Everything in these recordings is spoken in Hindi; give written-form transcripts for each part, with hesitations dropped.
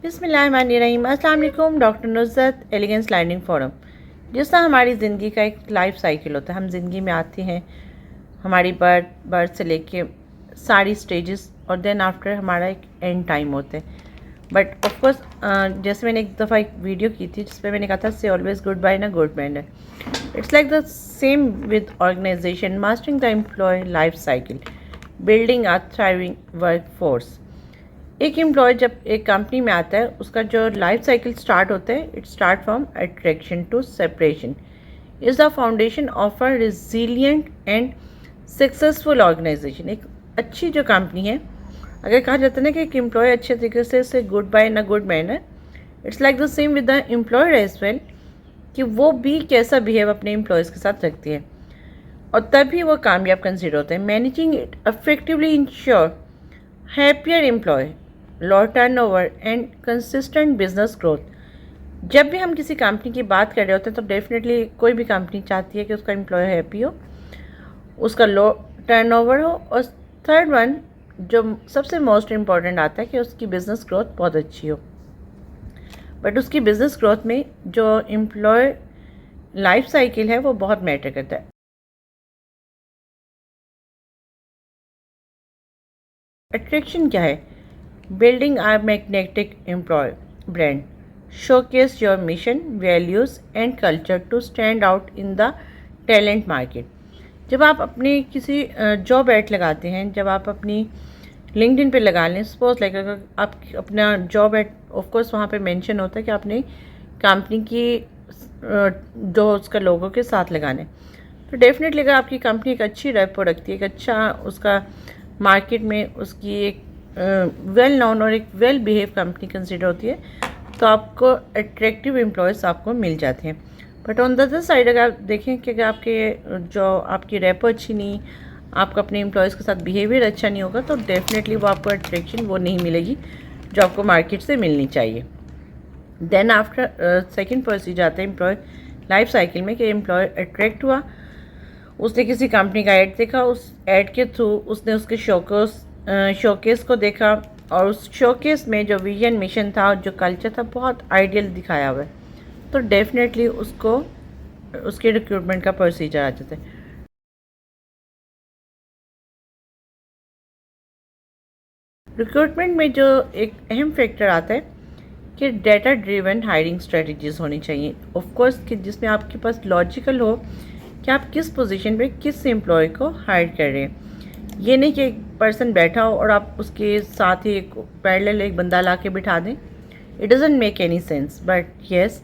बिस्मिल्लाहिर्रहमानिर्रहीम। अस्सलाम वालेकुम। Doctor Nusrat elegance learning forum. जिस तरह हमारी ज़िंदगी का एक लाइफ साइकिल होता है, हम ज़िंदगी में आते हैं, हमारी बर्थ से लेके सारी स्टेजेस और देन आफ्टर हमारा एक एंड टाइम होता है। बट ऑफकोर्स जैसे मैंने एक दफ़ा एक वीडियो की थी जिसमें मैंने कहा था से ऑलवेज गुड बाय ना good manner. It's like the same with organisation mastering the employee life cycle, building a thriving workforce. एक एम्प्लॉय जब एक कंपनी में आता है, उसका जो लाइफ साइकिल स्टार्ट होता है, it start from attraction to separation, is the foundation of a resilient and successful organisation. एक अच्छी जो कंपनी है, अगर कहा जाता है ना कि एक एम्प्लॉय अच्छे तरीके से गुड बाय ना good manner, it's like the same with the employer as well, कि वो भी कैसा बिहेव अपने एम्प्लॉयज़ के साथ रखती है और तभी वो कामयाब कंसिडर होते हैं। Managing it effectively ensure happier employee, low turnover and consistent business growth. जब भी हम किसी कंपनी की बात कर रहे होते हैं तो डेफिनेटली कोई भी कंपनी चाहती है कि उसका एम्प्लॉय हैप्पी हो, उसका लो टर्नओवर हो, और थर्ड वन जो सबसे मोस्ट इम्पॉर्टेंट आता है कि उसकी बिज़नेस ग्रोथ बहुत अच्छी हो। बट उसकी बिज़नेस ग्रोथ में जो एम्प्लॉय लाइफ साइकिल है वो बहुत मैटर करता है। अट्रैक्शन क्या है? Building are magnetic employ brand, showcase your mission, values and culture to stand out in the talent market. जब आप अपनी किसी जॉब एड लगाते हैं, जब आप अपनी लिंक्डइन पे लगा लें, सपोज लाइक अगर आप अपना जॉब एड, ऑफकोर्स वहाँ पे मेंशन होता है कि आपने कंपनी की जो उसका लोगों के साथ लगाने, तो डेफिनेटली अगर आपकी कंपनी एक अच्छी रेपो रखती है, एक अच्छा उसका मार्केट में उसकी एक वेल नोन और एक वेल बिहेव कंपनी कंसिडर होती है, तो आपको अट्रैक्टिव एम्प्लॉयज़ आपको मिल जाते हैं। But on the other side अगर आप देखें कि अगर आपकी रेपो अच्छी नहीं, आपका अपने एम्प्लॉयज़ के साथ बिहेवियर अच्छा नहीं होगा, तो डेफिनेटली वो आपको अट्रैक्शन वो नहीं मिलेगी जो आपको मार्केट से मिलनी चाहिए। देन आफ्टर सेकेंड प्रोसीजर आता है एम्प्लॉय लाइफ साइकिल में, कि एम्प्लॉय अट्रैक्ट हुआ, उसने किसी कंपनी का ऐड देखा, उस ऐड के थ्रू उसने उसके शोकेस को देखा, और उस शोकेस में जो विजन मिशन था और जो कल्चर था बहुत आइडियल दिखाया हुआ है, तो डेफिनेटली उसको उसके रिक्रूटमेंट का प्रोसीजर आ जाता है। रिक्रूटमेंट में जो एक अहम फैक्टर आता है कि डेटा ड्रिवन हायरिंग स्ट्रेटजीज़ होनी चाहिए, ऑफकोर्स कि जिसमें आपके पास लॉजिकल हो कि आप किस पोजीशन पे किस एम्प्लॉय को हायर कर रहे हैं। ये नहीं कि एक पर्सन बैठा हो और आप उसके साथ ही एक पैरेलल एक बंदा ला के बिठा दें, it doesn't make any sense. But yes,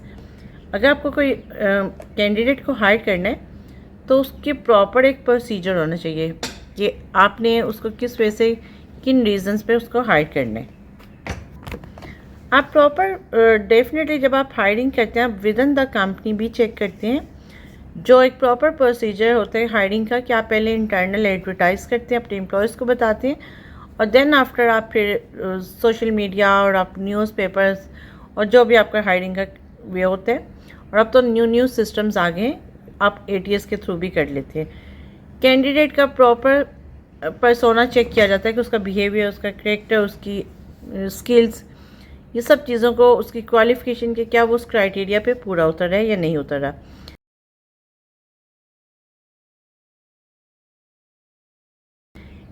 अगर आपको कोई कैंडिडेट को हायर करना है तो उसके प्रॉपर एक प्रोसीजर होना चाहिए कि आपने उसको किस वजह से, किन रीजंस पे उसको हायर करना है। आप प्रॉपर डेफिनेटली जब आप हायरिंग करते हैं, आप विद इन द कंपनी भी चेक करते हैं, जो एक प्रॉपर प्रोसीजर होता है हायरिंग का, कि आप पहले इंटरनल एडवर्टाइज़ करते हैं, अपने एम्प्लॉयज़ को बताते हैं, और देन आफ्टर आप फिर सोशल मीडिया और आप न्यूज़पेपर्स और जो भी आपका हायरिंग का वे होता है, और अब तो न्यू सिस्टम्स आ गए हैं, आप ATS के थ्रू भी कर लेते हैं। कैंडिडेट का प्रॉपर पर्सोना चेक किया जाता है कि उसका बिहेवियर, उसका करेक्टर, उसकी स्किल्स, ये सब चीज़ों को, उसकी क्वालिफ़िकेशन के क्या वो उस क्राइटेरिया पे पूरा उतर रहा है या नहीं उतर रहा।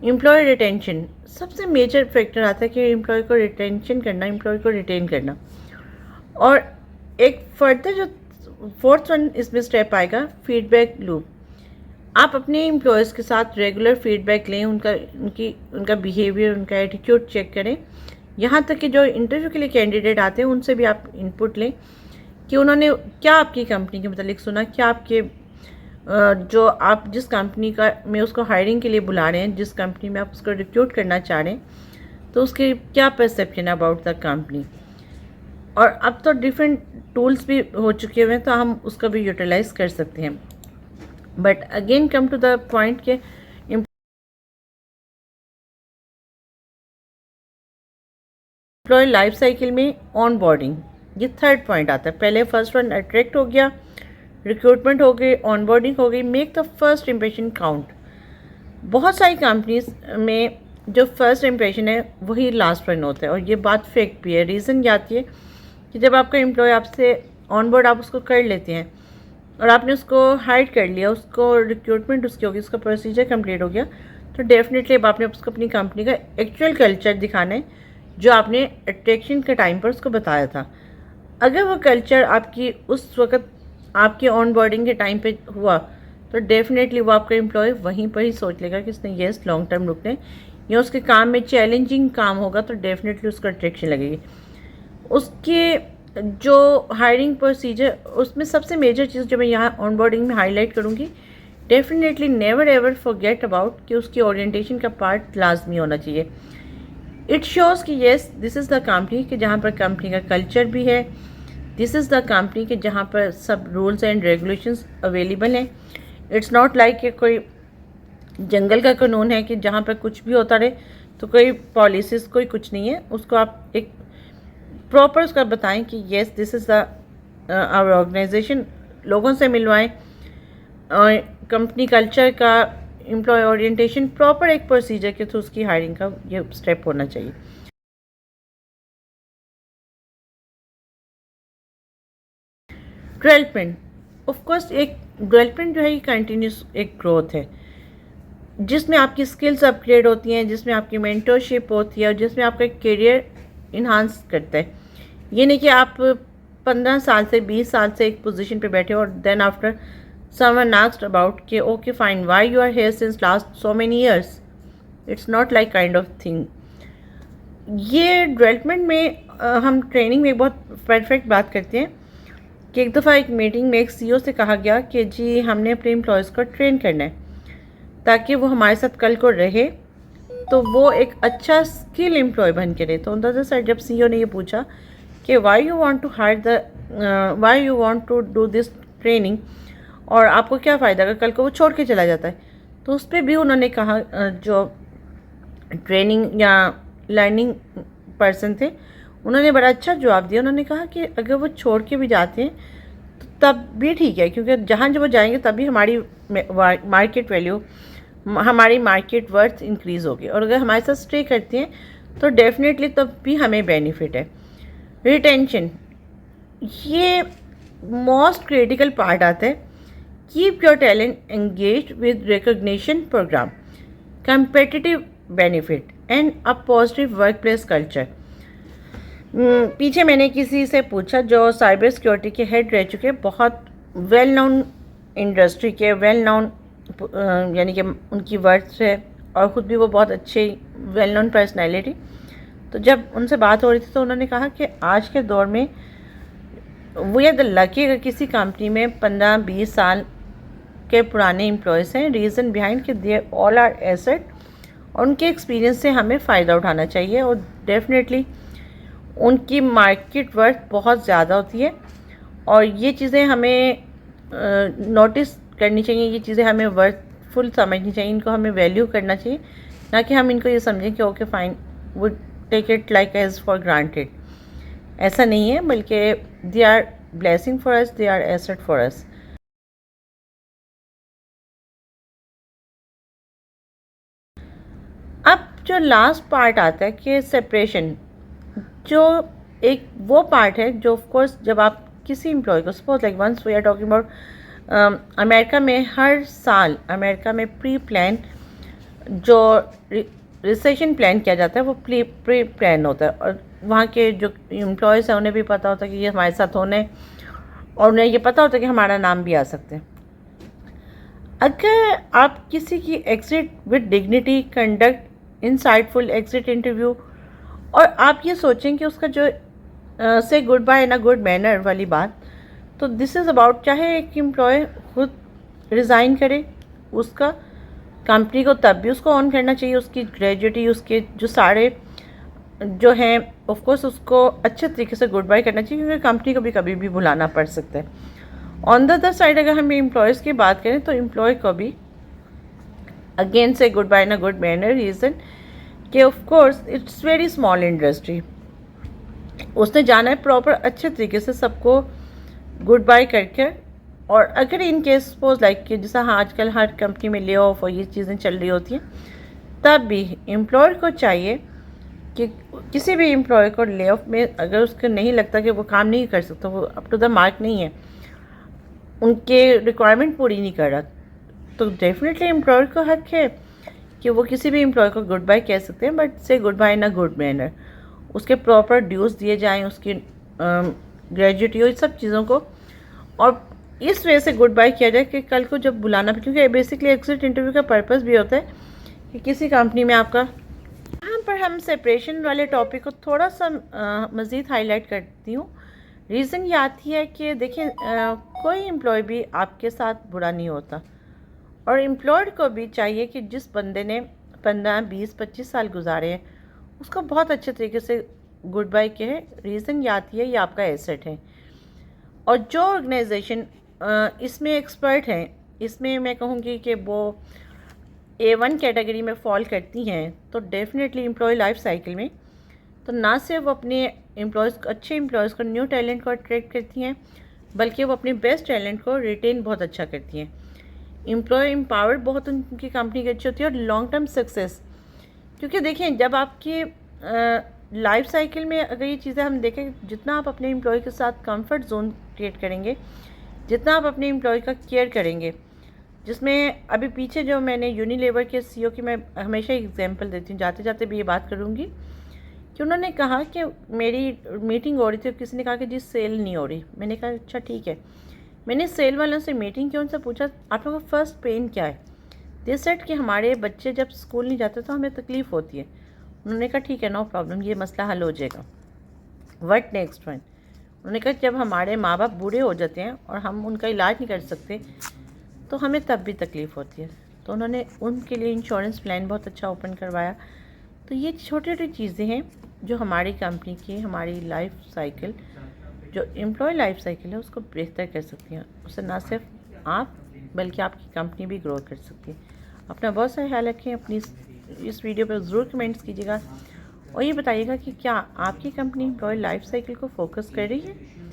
एम्प्लॉय रिटेंशन सबसे मेजर फैक्टर आता है कि एम्प्लॉय को रिटेंशन करना, एम्प्लॉय को रिटेन करना। और एक फर्दर जो फोर्थ वन इसमें स्टेप आएगा, फीडबैक लूप। आप अपने एम्प्लॉयज़ के साथ रेगुलर फीडबैक लें, उनका बिहेवियर, उनका एटीट्यूड चेक करें। यहाँ तक कि जो इंटरव्यू के लिए कैंडिडेट आते हैं उनसे भी आप इनपुट लें कि उन्होंने क्या आपकी कंपनी के मतलब सुना, क्या आपके जो आप जिस कंपनी का में उसको हायरिंग के लिए बुला रहे हैं, जिस कंपनी में आप उसको रिक्रूट करना चाह रहे हैं, तो उसके क्या परसेप्शन है अबाउट द कंपनी। और अब तो डिफरेंट टूल्स भी हो चुके हुए हैं, तो हम उसका भी यूटिलाइज कर सकते हैं। But again come to the point के एम्प्लॉय लाइफ साइकिल में ऑन बोर्डिंग, ये थर्ड पॉइंट आता है। पहले फर्स्ट वन अट्रैक्ट हो गया, रिक्रूटमेंट हो गई, ऑन बोर्डिंग हो गई, make the first impression count. बहुत सारी कंपनीज में जो फर्स्ट इम्प्रेशन है वही लास्ट वन होता है, और ये बात फेक भी है। रीज़न ये आती है कि जब आपका एम्प्लॉय आपसे ऑन बोर्ड आप उसको कर लेते हैं और आपने उसको हायर कर लिया, उसको रिक्रूटमेंट उसकी होगी, उसका प्रोसीजर कंप्लीट हो गया, तो डेफिनेटली अब आपने उसको अपनी कंपनी का एक्चुअल कल्चर दिखाना है जो आपने अट्रैक्शन के टाइम पर उसको बताया था। अगर वो कल्चर आपकी उस वक्त आपके ऑन बोर्डिंग के टाइम पे हुआ तो डेफिनेटली वो आपका एम्प्लॉय वहीं पर ही सोच लेगा कि इसने येस लॉन्ग टर्म रुकने, या उसके काम में चैलेंजिंग काम होगा तो डेफिनेटली उसको अट्रैक्शन लगेगी। उसके जो हायरिंग प्रोसीजर, उसमें सबसे मेजर चीज़ जो मैं यहाँ ऑन बोर्डिंग में हाईलाइट करूँगी, definitely never ever forget about कि उसकी ओरिएंटेशन का पार्ट लाजमी होना चाहिए। इट शोज़ कि yes this is the company, कि जहाँ पर कंपनी का कल्चर भी है, दिस इज़ द कंपनी कि जहाँ पर सब रूल्स एंड रेगुलेशंस अवेलेबल हैं। इट्स नॉट लाइक कि कोई जंगल का कानून है कि जहाँ पर कुछ भी होता रहे, तो कोई पॉलिसीज़ कोई कुछ नहीं है। उसको आप एक प्रॉपर उसका बताएं कि yes this is the our organisation, लोगों से मिलवाएं, कंपनी कल्चर का, एम्प्लॉय ओरिएंटेशन, प्रॉपर एक प्रोसीजर के थ्रू उसकी हायरिंग का ये स्टेप होना चाहिए। डेवलपमेंट, ऑफ कोर्स एक डेवलपमेंट जो है ये कंटिन्यूस एक ग्रोथ है जिसमें आपकी स्किल्स अपग्रेड होती हैं, जिसमें आपकी मेंटरशिप होती है और जिसमें आपका करियर इन्हांस करता है। ये नहीं कि आप 15 साल से 20 साल से एक पोजीशन पे बैठे हो और then after someone asked about कि okay fine why you are here since last so many years, it's not like kind of thing. ये डेवलपमेंट में हम ट्रेनिंग में बहुत परफेक्ट बात करते हैं कि एक दफ़ा एक मीटिंग में एक सीईओ से कहा गया कि जी हमने अपने एम्प्लॉयज़ को ट्रेन करना है ताकि वो हमारे साथ कल को रहे, तो वो एक अच्छा स्किल एम्प्लॉय बन के रहे। तो ऑन द अदर साइड जब सीईओ ने ये पूछा कि why you want to do this training, और आपको क्या फ़ायदा अगर कल को वो छोड़ के चला जाता है, तो उस पर भी उन्होंने कहा, जो ट्रेनिंग या लर्निंग पर्सन थे उन्होंने बड़ा अच्छा जवाब दिया। उन्होंने कहा कि अगर वो छोड़ के भी जाते हैं तो तब भी ठीक है, क्योंकि जहाँ जब वो जाएंगे तभी हमारी मार्केट वैल्यू, हमारी मार्केट वर्थ इंक्रीज़ होगी, और अगर हमारे साथ स्टे करते हैं तो डेफिनेटली तब भी हमें बेनिफिट है। रिटेंशन, ये मोस्ट क्रिटिकल पार्ट आता है। Keep your talent engage with recognition programme, competitive benefit and a positive workplace culture. पीछे मैंने किसी से पूछा जो साइबर सिक्योरिटी के हेड रह चुके, बहुत वेल नोन इंडस्ट्री के, वेल नोन यानी कि उनकी वर्थ है और ख़ुद भी वो बहुत अच्छे वेल नोन पर्सनैलिटी। तो जब उनसे बात हो रही थी तो उन्होंने कहा कि आज के दौर में वी आर द लकी अगर किसी कंपनी में 15-20 साल के पुराने एम्प्लॉयज़ हैं। रीज़न बिहाइंड कि दे ऑल आर एसेट, और उनके एक्सपीरियंस से हमें फ़ायदा उठाना चाहिए, और डेफिनेटली उनकी मार्केट वर्थ बहुत ज़्यादा होती है, और ये चीज़ें हमें नोटिस करनी चाहिए, ये चीज़ें हमें वर्थफुल समझनी चाहिए, इनको हमें वैल्यू करना चाहिए, ना कि हम इनको ये समझें कि okay fine would take it like as for granted. ऐसा नहीं है, बल्कि they are blessing for us, they are asset for us. अब जो लास्ट पार्ट आता है कि सेपरेशन, जो एक वो पार्ट है जो ऑफ कोर्स जब आप किसी एम्प्लॉय को, suppose like once we are talking about America में, हर साल अमेरिका में प्री प्लान जो रिसेशन प्लान किया जाता है वो प्री प्लान होता है, और वहाँ के जो एम्प्लॉयज़ हैं उन्हें भी पता होता है कि ये हमारे साथ होने, और उन्हें ये पता होता है कि हमारा नाम भी आ सकते हैं। अगर आप किसी की exit with dignity, conduct insightful exit interview, और आप ये सोचें कि उसका जो say goodbye in a good manner वाली बात, तो दिस इज़ अबाउट, चाहे एक एम्प्लॉय खुद रिज़ाइन करे, उसका कंपनी को तब भी उसको ऑन करना चाहिए, उसकी ग्रेजुएटी, उसके जो सारे जो हैं ऑफ कोर्स उसको अच्छे तरीके से गुड बाय करना चाहिए, क्योंकि कंपनी को भी कभी भी भुलाना पड़ सकता है। ऑन द अदर साइड अगर हम एम्प्लॉयज़ की बात करें तो एम्प्लॉय को भी अगेन से goodbye in a good manner, reason कि of course it's very small industry, उसने जाना है प्रॉपर अच्छे तरीके से सबको गुड बाय करके। और अगर इन केस सपोज लाइक कि जैसा हाँ आजकल हर कंपनी में ले ऑफ और ये चीज़ें चल रही होती हैं, तब भी एम्प्लॉयर को चाहिए कि किसी भी एम्प्लॉय को ले ऑफ में अगर उसको नहीं लगता कि वो काम नहीं कर सकता, वो अप टू द मार्क नहीं है, उनके रिक्वायरमेंट पूरी नहीं कर रहा, तो डेफिनेटली एम्प्लॉयर को हक है कि वो किसी भी एम्प्लॉय को गुड बाय कह सकते हैं, but say goodbye in a good manner. उसके प्रॉपर ड्यूज़ दिए जाएं, उसकी ग्रेजुएटी हो, सब चीज़ों को, और इस वजह से गुड बाय किया जाए कि कल को जब बुलाना, क्योंकि बेसिकली एग्जिट इंटरव्यू का पर्पस भी होता है कि किसी कंपनी में आपका, यहाँ पर हम सेपरेशन वाले टॉपिक को थोड़ा सा मज़ीद हाईलाइट करती हूँ। रीज़न ये आती है कि देखिए कोई एम्प्लॉय भी आपके साथ बुरा नहीं होता, और एम्प्लॉयर को भी चाहिए कि जिस बंदे ने 15, 20, 25 साल गुजारे हैं उसको बहुत अच्छे तरीके से गुड बाय कहे। रीज़न ये आती है ये आपका एसेट है, और जो ऑर्गेनाइजेशन इसमें एक्सपर्ट हैं, इसमें मैं कहूँगी कि वो A1 कैटेगरी में फॉल करती हैं, तो डेफिनेटली एम्प्लॉय लाइफ साइकिल में तो ना सिर्फ वो अपने एम्प्लॉयज़ को, अच्छे एम्प्लॉयज़ को, न्यू टैलेंट को अट्रैक्ट करती हैं, बल्कि वो अपने बेस्ट टैलेंट को रिटेन बहुत अच्छा करती हैं। एम्प्लॉय एम्पावर्ड बहुत उनकी कंपनी की अच्छी होती है, और लॉन्ग टर्म सक्सेस, क्योंकि देखिए जब आपकी लाइफ साइकिल में अगर ये चीज़ें हम देखें, जितना आप अपने एम्प्लॉय के साथ कंफर्ट जोन क्रिएट करेंगे, जितना आप अपने एम्प्लॉय का केयर करेंगे, जिसमें अभी पीछे जो मैंने यूनिलीवर के CEO की मैं हमेशा एग्जांपल देती हूँ, जाते जाते भी ये बात करूँगी कि उन्होंने कहा कि मेरी मीटिंग हो रही थी, किसी ने कहा कि जी सेल नहीं हो रही। मैंने कहा अच्छा ठीक है। मैंने सेल वालों से मीटिंग की, उनसे पूछा आप लोगों का फर्स्ट पेन क्या है। दे सेड कि हमारे बच्चे जब स्कूल नहीं जाते तो हमें तकलीफ़ होती है। उन्होंने कहा ठीक है, नो प्रॉब्लम, ये मसला हल हो जाएगा। व्हाट नेक्स्ट वन, उन्होंने कहा जब हमारे माँ बाप बूढ़े हो जाते हैं और हम उनका इलाज नहीं कर सकते तो हमें तब भी तकलीफ़ होती है। तो उन्होंने उनके लिए इंश्योरेंस प्लान बहुत अच्छा ओपन करवाया। तो ये छोटी छोटी चीज़ें हैं जो हमारी कंपनी की, हमारी लाइफ साइकिल, जो एम्प्लॉय लाइफ साइकिल है, उसको बेहतर कर सकती हैं। उससे ना सिर्फ आप बल्कि आपकी कंपनी भी ग्रो कर सकती है। अपना बहुत सारा ख्याल रखें। अपनी इस वीडियो पर ज़रूर कमेंट्स कीजिएगा, और ये बताइएगा कि क्या आपकी कंपनी एम्प्लॉय लाइफ साइकिल को फोकस कर रही है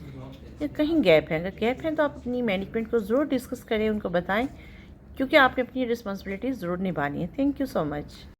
या कहीं गैप है। अगर गैप है तो आप अपनी मैनेजमेंट को ज़रूर डिस्कस करें, उनको बताएं, क्योंकि आपने अपनी रिस्पॉन्सिबिलिटी ज़रूर निभानी है। Thank you so much.